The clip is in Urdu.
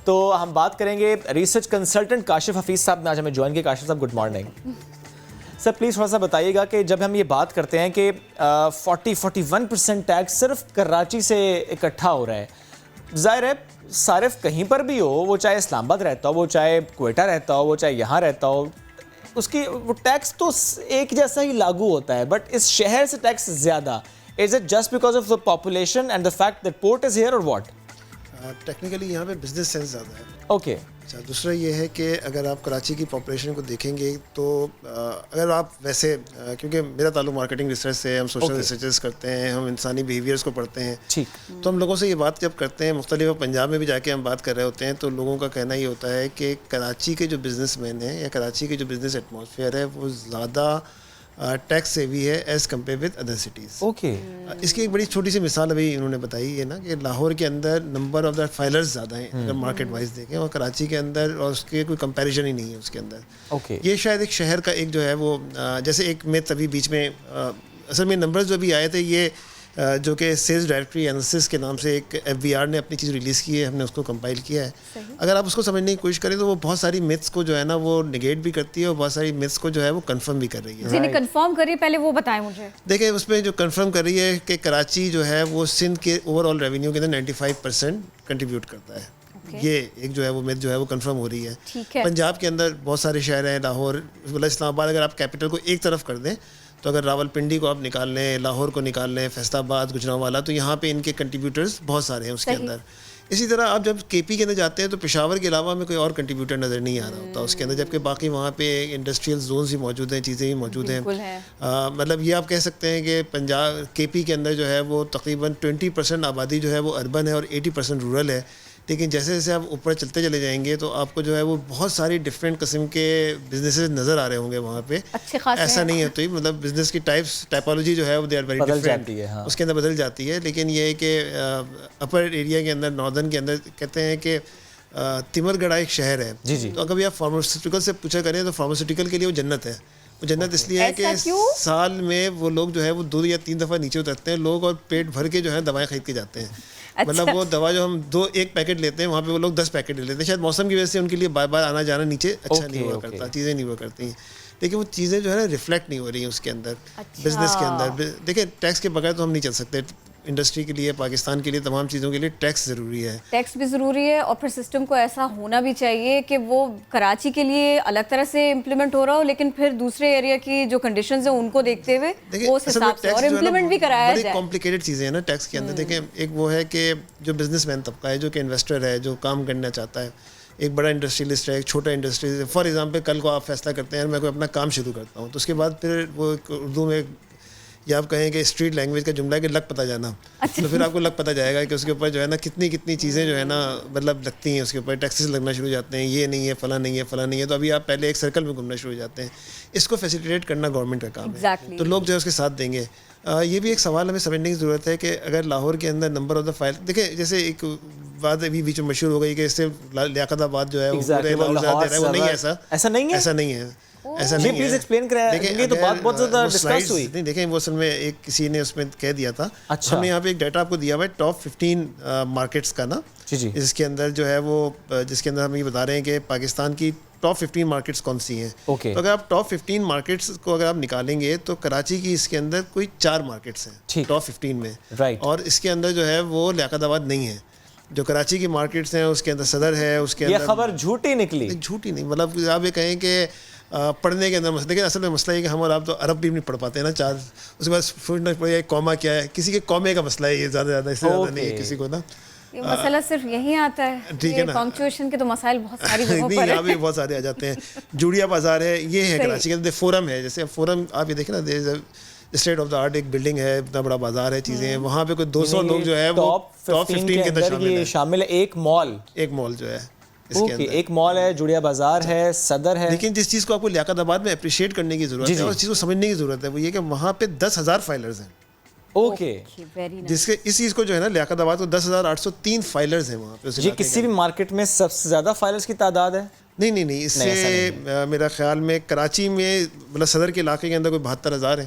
تو ہم بات کریں گے ریسرچ کنسلٹنٹ کاشف حفیظ صاحب نے آج ہمیں جوائن کیا. کاشف صاحب گڈ مارننگ. سر پلیز تھوڑا سا بتائیے گا کہ جب ہم یہ بات کرتے ہیں کہ 41% ٹیکس صرف کراچی سے اکٹھا ہو رہا ہے, ظاہر ہے صارف کہیں پر بھی ہو, وہ چاہے اسلام آباد رہتا ہو, وہ چاہے کوئٹہ رہتا ہو, وہ چاہے یہاں رہتا ہو, اس کی وہ ٹیکس تو ایک جیسا ہی لاگو ہوتا ہے, بٹ اس شہر سے ٹیکس زیادہ. Is it just because of the population and the fact that port is here اور واٹ؟ ٹیکنیکلی یہاں پہ بزنس سینس زیادہ ہے. اوکے. اچھا, دوسرا یہ ہے کہ اگر آپ کراچی کی پاپولیشن کو دیکھیں گے تو اگر آپ ویسے, کیونکہ میرا تعلق مارکیٹنگ ریسرچ سے, ہم سوشل ریسرچز کرتے ہیں, ہم انسانی بیہیویئرس کو پڑھتے ہیں, تو ہم لوگوں سے یہ بات جب کرتے ہیں, مختلف پنجاب میں بھی جا کے ہم بات کر رہے ہوتے ہیں, تو لوگوں کا کہنا یہ ہوتا ہے کہ کراچی کے جو بزنس مین ہیں یا کراچی کے جو بزنس ایٹماسفیئر ہے وہ زیادہ ٹیکس سیوی ہے as compare with other cities. Okay. اس کی ایک بڑی چھوٹی سی مثال ابھی انہوں نے بتائی ہے نا کہ لاہور کے اندر نمبر آف دا فائلرز زیادہ ہیں اگر مارکیٹ وائز دیکھیں, اور کراچی کے اندر اور اس کے کوئی کمپیریزن ہی نہیں ہے اس کے اندر. اوکے. یہ شاید ایک شہر کا ایک جو ہے وہ جیسے ایک میتھ ابھی بیچ میں اصل میں نمبرز جو بھی آئے تھے, یہ جو کہ سیلز ڈائریکٹری انالیسس کے نام سے ایک FBR نے اپنی چیز ریلیز کی ہے, ہم نے اس کو کمپائل کیا ہے. اگر آپ اس کو سمجھنے کی کوشش کریں تو وہ بہت ساری میتھس کو جو ہے نا وہ نگیٹ بھی کرتی ہے, اور بہت ساری میتھس کو جو ہے وہ کنفرم بھی کر رہی ہے. جی کنفرم کریے, پہلے وہ بتائیں مجھے. دیکھیں اس میں جو کنفرم کر رہی ہے کہ کراچی جو ہے وہ سندھ کے اوور آل ریونیو کے اندر 95% کنٹریبیوٹ کرتا ہے. یہ ایک جو ہے وہ میتھ جو ہے وہ کنفرم ہو رہی ہے. پنجاب کے اندر بہت سارے شہر ہیں, لاہور, اسلام آباد, اگر آپ کیپٹل کو ایک طرف کر دیں تو اگر راول پنڈی کو آپ نکال لیں, لاہور کو نکال لیں, فیصل آباد, گجرانوالہ, تو یہاں پہ ان کے کنٹریبیوٹرز بہت سارے ہیں اس کے اندر. اسی طرح آپ جب KP کے اندر جاتے ہیں تو پشاور کے علاوہ میں کوئی اور کنٹریبیوٹر نظر نہیں آ رہا ہوتا اس کے اندر, جبکہ باقی وہاں پہ انڈسٹریل زونز بھی موجود ہیں, چیزیں بھی موجود ہیں. مطلب یہ آپ کہہ سکتے ہیں کہ پنجاب KP کے اندر جو ہے وہ تقریباً 20% آبادی جو ہے وہ اربن ہے اور 80% رورل ہے. لیکن جیسے جیسے آپ اوپر چلتے چلے جائیں گے تو آپ کو جو ہے وہ بہت ساری ڈفرینٹ قسم کے بزنسز نظر آ رہے ہوں گے وہاں پہ. ایسا نہیں ہے تو مطلب بزنس کی ٹائپالوجی جو ہے وہ دے آر ویری ڈفرینٹ, اس کے اندر بدل جاتی ہے. لیکن یہ ہے کہ اپر ایریا کے اندر, ناردرن کے اندر کہتے ہیں کہ تمر گڑھا ایک شہر ہے. تو اگر بھی آپ فارماسیوٹیکل سے پوچھا کریں تو فارماسیوٹیکل کے لیے وہ جنت ہے. وہ جنت اس لیے ہے کہ سال میں وہ لوگ جو ہے وہ 2 یا 3 دفعہ نیچے اترتے ہیں لوگ, اور پیٹ بھر کے جو ہے دوائیں خرید کے جاتے ہیں. مطلب وہ دوا جو ہم 1 پیکٹ لیتے ہیں وہاں پہ وہ لوگ 10 پیکٹ لے لیتے ہیں. شاید موسم کی وجہ سے ان کے لیے بار بار آنا جانا نیچے اچھا نہیں ہوا کرتا, چیزیں نہیں ہوا کرتی ہیں, لیکن وہ چیزیں جو ہے نا ریفلیکٹ نہیں ہو رہی ہیں اس کے اندر بزنس کے اندر. دیکھیں ٹیکس کے بغیر تو ہم نہیں چل سکتے. انڈسٹری کے لیے, پاکستان کے لیے, تمام چیزوں کے لیے ٹیکس ضروری ہے. ٹیکس بھی ضروری ہے, اور پھر سسٹم کو ایسا ہونا بھی چاہیے کہ وہ کراچی کے لیے الگ طرح سے امپلیمنٹ ہو رہا ہو, لیکن پھر دوسرے ایریا کی جو کنڈیشنز ہیں ان کو دیکھتے ہوئے اس حساب سے اور امپلیمنٹ بھی کرایا جائے. بڑی کمپلیکیٹڈ چیزیں ہیں نا ٹیکس کے اندر. دیکھیں ایک وہ ہے کہ جو بزنس مین طبقہ ہے, جو کہ انویسٹر ہے, جو کام کرنا چاہتا ہے, ایک بڑا انڈسٹریلسٹ ہے, ایک چھوٹا انڈسٹریلسٹ. فار ایگزامپل کل کو آپ فیصلہ کرتے ہیں میں کوئی اپنا کام شروع کرتا ہوں, تو اس کے بعد پھر وہ اردو میں یا آپ کہیں کہ اسٹریٹ لینگویج کا جملہ ہے کہ لگ پتہ جانا, تو پھر آپ کو لگ پتہ جائے گا کہ اس کے اوپر جو ہے نا کتنی چیزیں جو ہے نا مطلب لگتی ہیں, اس کے اوپر ٹیکسز لگنا شروع ہو جاتے ہیں, یہ نہیں ہے, فلاں نہیں ہے, فلاں نہیں ہے. تو ابھی آپ پہلے ایک سرکل میں گھومنا شروع ہو جاتے ہیں. اس کو فیسیلیٹیٹ کرنا گورنمنٹ کا کام ہے, تو لوگ جو ہے اس کے ساتھ دیں گے. یہ بھی ایک سوال ہمیں سمجھنے کی ضرورت ہے کہ اگر لاہور کے اندر نمبر آف دا فائل, دیکھیں جیسے ایک بات ابھی بیچ میں مشہور ہو گئی کہ اس سے لیاقت آباد جو ہے وہ نہیں ہے, ایسا نہیں ہے. ایسا نہیں ہے. دیکھیں وہ اصل میں ایک کسی نے اس میں کہہ دیا تھا. ہم نے یہاں پہ ایک ڈیٹا آپ کو دیا ہوا ہے ٹاپ 15 مارکیٹس کا نا, جس کے اندر جو ہے وہ جس کے اندر ہم یہ بتا رہے ہیں کہ پاکستان کی ٹاپ 15 مارکیٹس کون سی ہیں. تو اگر آپ ٹاپ 15 مارکیٹس کو اگر آپ نکالیں گے تو کراچی کی اس کے اندر کوئی 4 مارکیٹس ہیں ٹاپ 15 میں, اور اس کے اندر جو ہے وہ لیاقت آباد نہیں ہے. جو کراچی کی مارکیٹس ہیں اس کے اندر صدر ہے, اس کے اندر یہ خبر جھوٹی نکلی. جھوٹی نہیں, مطلب آپ یہ کہیں کہ پڑھنے کے اندر لیکن اصل میں مسئلہ ہے کہ ہم اور آپ تو عرب بھی نہیں پڑھ پاتے ہیں نا 4, اس کے بعد فوڈ پڑھے کوما کیا ہے, کسی کے کومے کا مسئلہ ہے یہ, زیادہ اس سے زیادہ نہیں ہے کسی کو نا. یہ مسئلہ صرف یہی آتا ہے, ٹھیک ہے نا, پنکچویشن کے تو مسائل بہت ساری جگہوں پر ہیں, یہاں بھی بہت سارے آ جاتے ہیں. جوڑیا بازار ہے, یہ ہے کراچی کے اندر. فورم ہے, جیسے فورم آپ یہ دیکھیں نا, اسٹیٹ آف دا آرٹ ایک بلڈنگ ہے, اتنا بڑا بازار ہے, چیزیں ہیں وہاں پہ. کوئی 200 لوگ جو ہے وہ ٹاپ 15 کے اندر شامل ہے. ایک مال جو ہے ایک مال ہے, جوڑیا بازار ہے, صدر ہے. لیکن جس چیز کو آپ کو لیاقت آباد میں اپریشیٹ کرنے کی ضرورت ہے اور اس چیز کو سمجھنے کی ضرورت ہے وہ یہ کہ وہاں پہ 10,000 فائلرز ہیں. جس کے اس چیز کو جو ہے نا لیاقت آباد کو 10,803 فائلرز ہیں وہاں پہ. یہ کسی بھی مارکیٹ میں سب سے زیادہ فائلرز کی تعداد ہے؟ نہیں, اس سے میرا خیال میں کراچی میں مطلب صدر کے علاقے کے اندر کوئی 72,000 ہے,